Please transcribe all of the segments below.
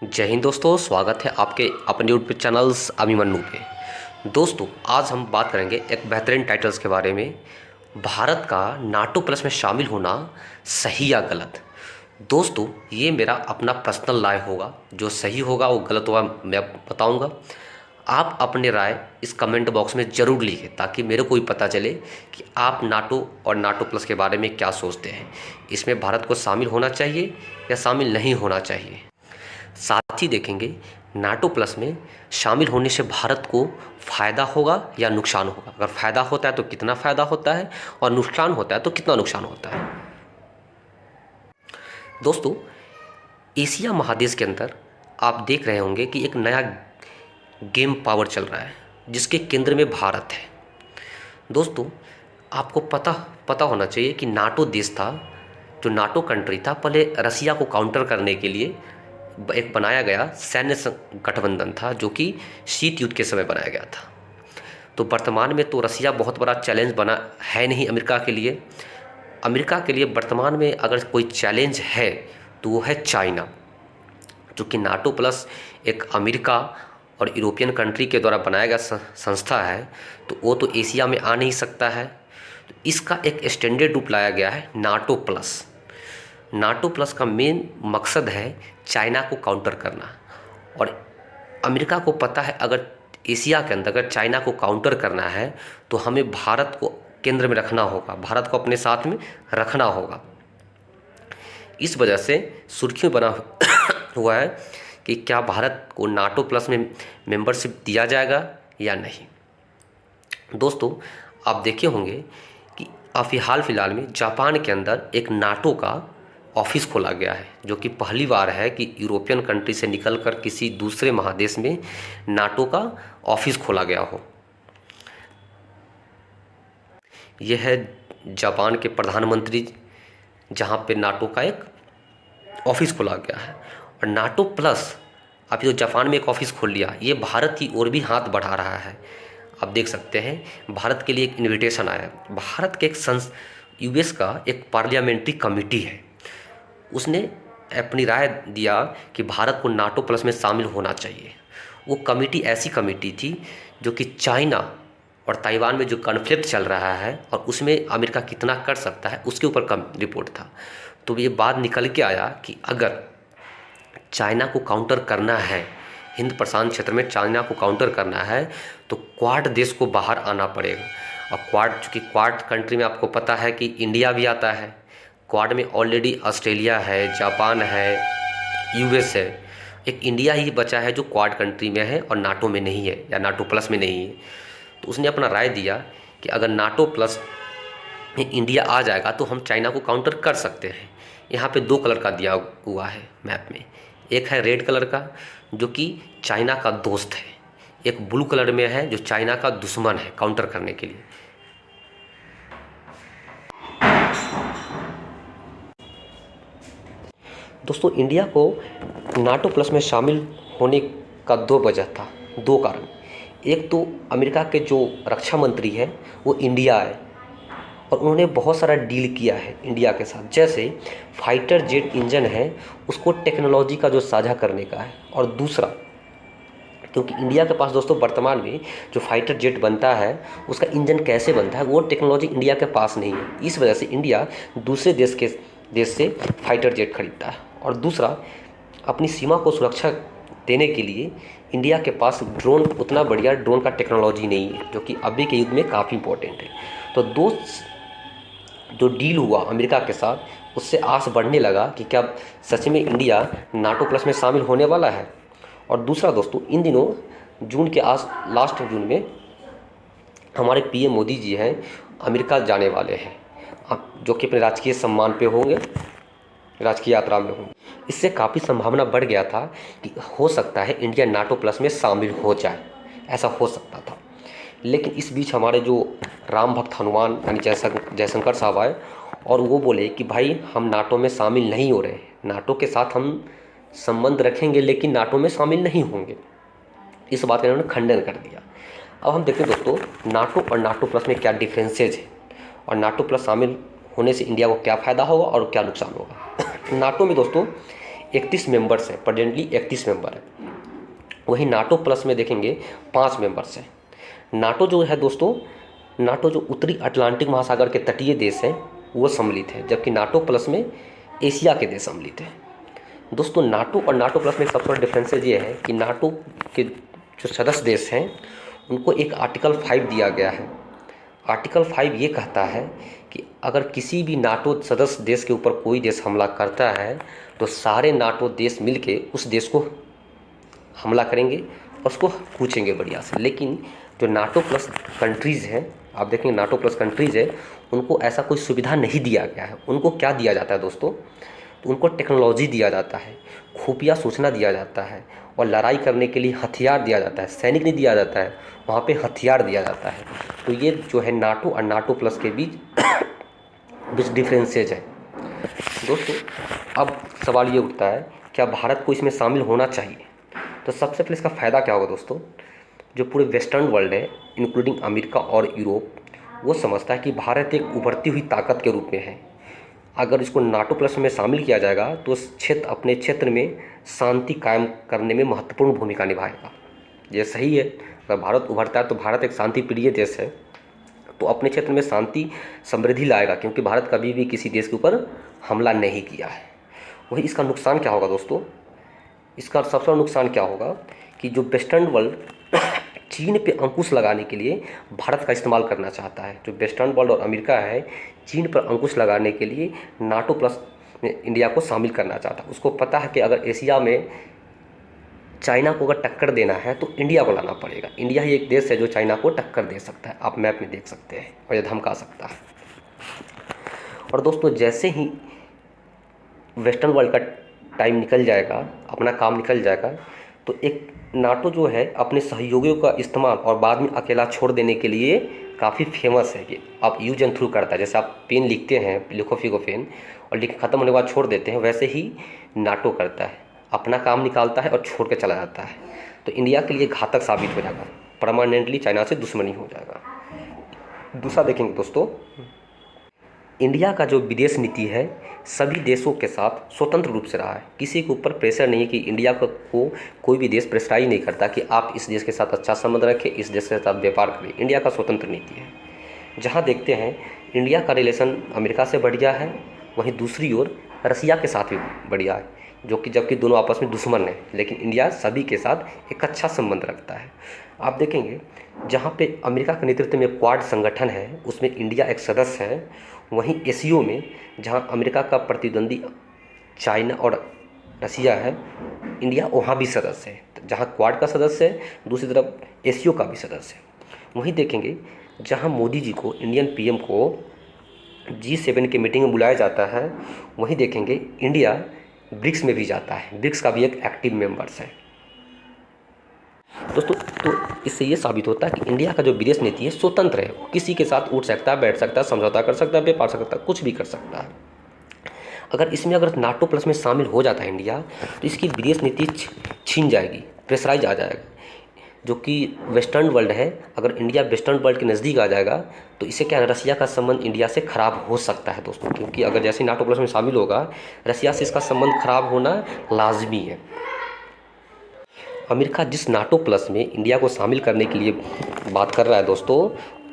जय हिंद दोस्तों, स्वागत है आपके अपने यूट्यूब चैनल्स अभिमन्यु पे। दोस्तों, आज हम बात करेंगे एक बेहतरीन टाइटल्स के बारे में। भारत का नाटो प्लस में शामिल होना सही या गलत। दोस्तों, ये मेरा अपना पर्सनल राय होगा, जो सही होगा वो गलत होगा मैं बताऊंगा। आप अपने राय इस कमेंट बॉक्स में ज़रूर लिखें ताकि मेरे को भी पता चले कि आप नाटो और नाटो प्लस के बारे में क्या सोचते हैं। इसमें भारत को शामिल होना चाहिए या शामिल नहीं होना चाहिए। साथ ही देखेंगे नाटो प्लस में शामिल होने से भारत को फ़ायदा होगा या नुकसान होगा। अगर फ़ायदा होता है तो कितना फ़ायदा होता है और नुकसान होता है तो कितना नुकसान होता है। दोस्तों, एशिया महादेश के अंदर आप देख रहे होंगे कि एक नया गेम पावर चल रहा है जिसके केंद्र में भारत है। दोस्तों, आपको पता होना चाहिए कि नाटो देश था, जो नाटो कंट्री था, पहले रसिया को काउंटर करने के लिए एक बनाया गया सैन्य गठबंधन था, जो कि शीत युद्ध के समय बनाया गया था। तो वर्तमान में तो रसिया बहुत बड़ा चैलेंज बना है नहीं अमेरिका के लिए। अमेरिका के लिए वर्तमान में अगर कोई चैलेंज है तो वो है चाइना, जो कि नाटो प्लस एक अमेरिका और यूरोपियन कंट्री के द्वारा बनाया गया संस्था है। तो वो तो एशिया में आ नहीं सकता है। तो इसका एक स्टैंडर्ड रूप लाया गया है नाटो प्लस। नाटो प्लस का मेन मकसद है चाइना को काउंटर करना। और अमेरिका को पता है अगर एशिया के अंदर अगर चाइना को काउंटर करना है तो हमें भारत को केंद्र में रखना होगा, भारत को अपने साथ में रखना होगा। इस वजह से सुर्खियों बना हुआ है कि क्या भारत को नाटो प्लस में मेंबरशिप दिया जाएगा या नहीं। दोस्तों, आप देखे होंगे कि अभी हाल फिलहाल में जापान के अंदर एक नाटो का ऑफिस खोला गया है, जो कि पहली बार है कि यूरोपियन कंट्री से निकलकर किसी दूसरे महादेश में नाटो का ऑफिस खोला गया हो। यह है जापान के प्रधानमंत्री, जहां पे नाटो का एक ऑफिस खोला गया है। और नाटो प्लस अभी तो जापान में एक ऑफिस खोल लिया, ये भारत की ओर भी हाथ बढ़ा रहा है। आप देख सकते हैं भारत के लिए एक इनविटेशन आया। भारत के एक यूएस का एक पार्लियामेंट्री कमेटी है, उसने अपनी राय दिया कि भारत को नाटो प्लस में शामिल होना चाहिए। वो कमेटी ऐसी कमेटी थी जो कि चाइना और ताइवान में जो कॉन्फ्लिक्ट चल रहा है और उसमें अमेरिका कितना कर सकता है उसके ऊपर कम रिपोर्ट था। तो ये बात निकल के आया कि अगर चाइना को काउंटर करना है, हिंद प्रशांत क्षेत्र में चाइना को काउंटर करना है, तो क्वाड देश को बाहर आना पड़ेगा। और क्वाड, चूँकि क्वाड कंट्री में आपको पता है कि इंडिया भी आता है। क्वाड में ऑलरेडी ऑस्ट्रेलिया है, जापान है, यूएस है। एक इंडिया ही बचा है जो क्वाड कंट्री में है और नाटो में नहीं है या नाटो प्लस में नहीं है। तो उसने अपना राय दिया कि अगर नाटो प्लस में इंडिया आ जाएगा तो हम चाइना को काउंटर कर सकते हैं। यहाँ पे 2 कलर का दिया हुआ है मैप में, एक है रेड कलर का जो कि चाइना का दोस्त है, एक ब्लू कलर में है जो चाइना का दुश्मन है काउंटर करने के लिए। दोस्तों, इंडिया को नाटो प्लस में शामिल होने का 2 वजह था, 2 कारण। एक तो अमेरिका के जो रक्षा मंत्री है वो इंडिया आए और उन्होंने बहुत सारा डील किया है इंडिया के साथ। जैसे फाइटर जेट इंजन है उसको टेक्नोलॉजी का जो साझा करने का है। और दूसरा, क्योंकि इंडिया के पास दोस्तों वर्तमान में जो फाइटर जेट बनता है उसका इंजन कैसे बनता है वो टेक्नोलॉजी इंडिया के पास नहीं है। इस वजह से इंडिया दूसरे देश से फाइटर जेट खरीदता है। और दूसरा, अपनी सीमा को सुरक्षा देने के लिए इंडिया के पास ड्रोन, उतना बढ़िया ड्रोन का टेक्नोलॉजी नहीं है, जो कि अभी के युग में काफ़ी इंपॉर्टेंट है। तो जो डील हुआ अमेरिका के साथ, उससे आस बढ़ने लगा कि क्या सच में इंडिया नाटो प्लस में शामिल होने वाला है। और दूसरा दोस्तों, इन दिनों जून के लास्ट जून में हमारे पीएम मोदी जी हैं अमेरिका जाने वाले हैं, जो कि अपने राजकीय सम्मान पे होंगे, राजकीय यात्रा में होंगे। इससे काफ़ी संभावना बढ़ गया था कि हो सकता है इंडिया नाटो प्लस में शामिल हो जाए, ऐसा हो सकता था। लेकिन इस बीच हमारे जो राम भक्त हनुमान यानी जयशंकर साहब आए और वो बोले कि भाई हम नाटो में शामिल नहीं हो रहे, नाटो के साथ हम संबंध रखेंगे लेकिन नाटो में शामिल नहीं होंगे। इस बात का इन्होंने खंडन कर दिया। अब हम देखते हैं दोस्तों नाटो और नाटो प्लस में क्या डिफरेंसेज है और नाटो प्लस शामिल होने से इंडिया को क्या फ़ायदा होगा और क्या नुकसान होगा। नाटो में दोस्तों 31 मेंबर्स हैं, प्रेजेंटली 31 मेंबर है। वहीं नाटो प्लस में देखेंगे 5 मेंबर्स हैं। नाटो जो है दोस्तों, नाटो जो उत्तरी अटलांटिक महासागर के तटीय देश हैं वो सम्मिलित है, जबकि नाटो प्लस में एशिया के देश सम्मिलित हैं। दोस्तों नाटो और नाटो प्लस में सबसे बड़ा डिफरेंसेज ये है कि नाटो के जो सदस्य देश हैं उनको एक आर्टिकल 5 दिया गया है। आर्टिकल 5 ये कहता है कि अगर किसी भी नाटो सदस्य देश के ऊपर कोई देश हमला करता है तो सारे नाटो देश मिलके उस देश को हमला करेंगे और उसको पूछेंगे बढ़िया से। लेकिन जो नाटो प्लस कंट्रीज़ हैं, आप देखेंगे नाटो प्लस कंट्रीज़ है, उनको ऐसा कोई सुविधा नहीं दिया गया है। उनको क्या दिया जाता है दोस्तों, तो उनको टेक्नोलॉजी दिया जाता है, खुफिया सूचना दिया जाता है और लड़ाई करने के लिए हथियार दिया जाता है। सैनिक नहीं दिया जाता है, वहाँ पे हथियार दिया जाता है। तो ये जो है नाटो और नाटो प्लस के बीच डिफरेंसेज है दोस्तों। अब सवाल ये उठता है क्या भारत को इसमें शामिल होना चाहिए। तो सबसे पहले इसका फ़ायदा क्या होगा दोस्तों, जो पूरे वेस्टर्न वर्ल्ड है इंक्लूडिंग अमेरिका और यूरोप, वो समझता है कि भारत एक उभरती हुई ताकत के रूप में है। अगर इसको नाटो प्लस में शामिल किया जाएगा तो उस क्षेत्र अपने क्षेत्र में शांति कायम करने में महत्वपूर्ण भूमिका निभाएगा। ये सही है, अगर भारत उभरता है तो भारत एक शांति प्रिय देश है, तो अपने क्षेत्र में शांति समृद्धि लाएगा, क्योंकि भारत कभी भी किसी देश के ऊपर हमला नहीं किया है। वही इसका नुकसान क्या होगा दोस्तों, इसका सबसे बड़ा नुकसान क्या होगा कि जो वेस्टर्न वर्ल्ड चीन पे अंकुश लगाने के लिए भारत का इस्तेमाल करना चाहता है। जो वेस्टर्न वर्ल्ड और अमेरिका है चीन पर अंकुश लगाने के लिए नाटो प्लस में इंडिया को शामिल करना चाहता है। उसको पता है कि अगर एशिया में चाइना को अगर टक्कर देना है तो इंडिया को लाना पड़ेगा। इंडिया ही एक देश है जो चाइना को टक्कर दे सकता है, आप मैप में देख सकते हैं, और ये धमका सकता है। और दोस्तों जैसे ही वेस्टर्न वर्ल्ड का टाइम निकल जाएगा, अपना काम निकल जाएगा, तो एक नाटो जो है अपने सहयोगियों का इस्तेमाल और बाद में अकेला छोड़ देने के लिए काफ़ी फेमस है कि आप यूज एंड थ्रू करता है। जैसे आप पेन लिखते हैं, लिखो फीको पेन, और लिख खत्म होने के बाद छोड़ देते हैं, वैसे ही नाटो करता है, अपना काम निकालता है और छोड़ के चला जाता है। तो इंडिया के लिए घातक साबित हो जाएगा, परमानेंटली चाइना से दुश्मनी हो जाएगा। दूसरा देखेंगे दोस्तों, इंडिया का जो विदेश नीति है सभी देशों के साथ स्वतंत्र रूप से रहा है। किसी के ऊपर प्रेशर नहीं है कि इंडिया को कोई भी देश प्रेशराइज नहीं करता कि आप इस देश के साथ अच्छा संबंध रखें, इस देश के साथ व्यापार करें। इंडिया का स्वतंत्र नीति है। जहाँ देखते हैं इंडिया का रिलेशन अमेरिका से बढ़िया है, वहीं दूसरी ओर रसिया के साथ भी बढ़िया है, जो कि जबकि दोनों आपस में दुश्मन हैं, लेकिन इंडिया सभी के साथ एक अच्छा संबंध रखता है। आप देखेंगे जहाँ पे अमेरिका के नेतृत्व में क्वाड संगठन है उसमें इंडिया एक सदस्य है, वहीं एसीओ में जहाँ अमेरिका का प्रतिद्वंदी चाइना और रसिया है, इंडिया वहाँ भी सदस्य है। जहाँ क्वाड का सदस्य है, दूसरी तरफ एसीओ का भी सदस्य है। वहीं देखेंगे जहाँ मोदी जी को, इंडियन पीएम को G7 की मीटिंग में बुलाया जाता है, वहीं देखेंगे इंडिया ब्रिक्स में भी जाता है, ब्रिक्स का भी एक एक्टिव मेंबर्स है दोस्तों। तो इससे ये साबित होता है कि इंडिया का जो विदेश नीति है स्वतंत्र है, वो किसी के साथ उठ सकता है, बैठ सकता है, समझौता कर सकता है, व्यापार सकता है, कुछ भी कर सकता है। अगर नाटो प्लस में शामिल हो जाता है इंडिया, तो इसकी विदेश नीति छीन जाएगी, प्रेशराइज आ जाएगा। जो कि वेस्टर्न वर्ल्ड है, अगर इंडिया वेस्टर्न वर्ल्ड के नज़दीक आ जाएगा तो इससे क्या है, रसिया का संबंध इंडिया से ख़राब हो सकता है दोस्तों, क्योंकि अगर जैसे नाटो प्लस में शामिल होगा रसिया से इसका संबंध खराब होना लाजमी है। अमेरिका जिस नाटो प्लस में इंडिया को शामिल करने के लिए बात कर रहा है दोस्तों,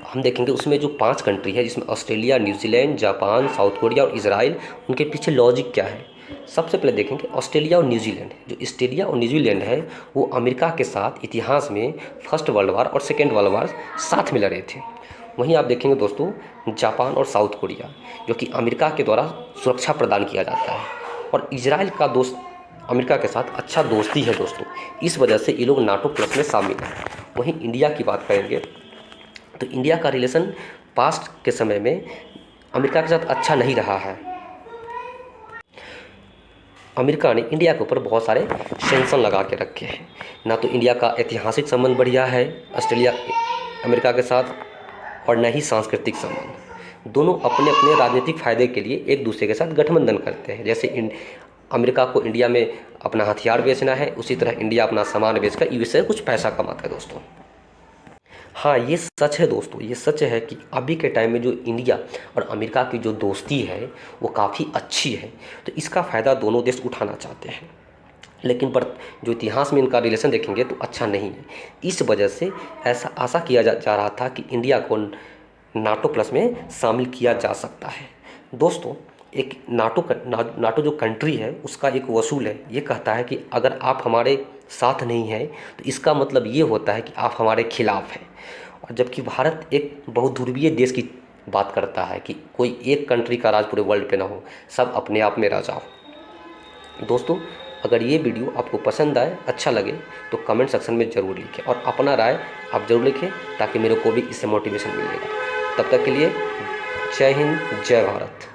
हम देखेंगे उसमें जो 5 कंट्री है जिसमें Australia, New Zealand, Japan, south Korea और इजराइल, उनके पीछे लॉजिक क्या है। सबसे पहले देखेंगे ऑस्ट्रेलिया और न्यूजीलैंड। जो ऑस्ट्रेलिया और न्यूजीलैंड है वो अमेरिका के साथ इतिहास में फर्स्ट वर्ल्ड वार और सेकेंड वर्ल्ड वार साथ में लड़े थे। वहीं आप देखेंगे दोस्तों जापान और साउथ कोरिया, जो कि अमेरिका के द्वारा सुरक्षा प्रदान किया जाता है, और इजराइल का दोस्त अमेरिका के साथ अच्छा दोस्ती है दोस्तों, इस वजह से ये लोग नाटो प्लस में शामिल हैं। वहीं इंडिया की बात करेंगे तो इंडिया का रिलेशन पास्ट के समय में अमेरिका के साथ अच्छा नहीं रहा है। अमेरिका ने इंडिया के ऊपर बहुत सारे सैंक्शन लगा के रखे हैं। ना तो इंडिया का ऐतिहासिक संबंध बढ़िया है ऑस्ट्रेलिया अमेरिका के साथ, और न ही सांस्कृतिक संबंध। दोनों अपने अपने राजनीतिक फ़ायदे के लिए एक दूसरे के साथ गठबंधन करते हैं। जैसे अमेरिका को इंडिया में अपना हथियार बेचना है, उसी तरह इंडिया अपना सामान बेचकर यूएस से कुछ पैसा कमाता है दोस्तों। हाँ, ये सच है दोस्तों, ये सच है कि अभी के टाइम में जो इंडिया और अमेरिका की जो दोस्ती है वो काफ़ी अच्छी है। तो इसका फ़ायदा दोनों देश उठाना चाहते हैं, लेकिन पर जो इतिहास में इनका रिलेशन देखेंगे तो अच्छा नहीं है। इस वजह से ऐसा आशा किया जा रहा था कि इंडिया को नाटो प्लस में शामिल किया जा सकता है। दोस्तों, एक नाटो जो कंट्री है उसका एक वसूल है, ये कहता है कि अगर आप हमारे साथ नहीं हैं तो इसका मतलब ये होता है कि आप हमारे खिलाफ हैं। और जबकि भारत एक बहुध्रुवीय देश की बात करता है कि कोई एक कंट्री का राज पूरे वर्ल्ड पे ना हो, सब अपने आप में राजा हो। दोस्तों, अगर ये वीडियो आपको पसंद आए, अच्छा लगे, तो कमेंट सेक्शन में ज़रूर लिखें और अपना राय आप ज़रूर लिखें, ताकि मेरे को भी इससे मोटिवेशन मिलेगा। तब तक के लिए जय हिंद, जय भारत।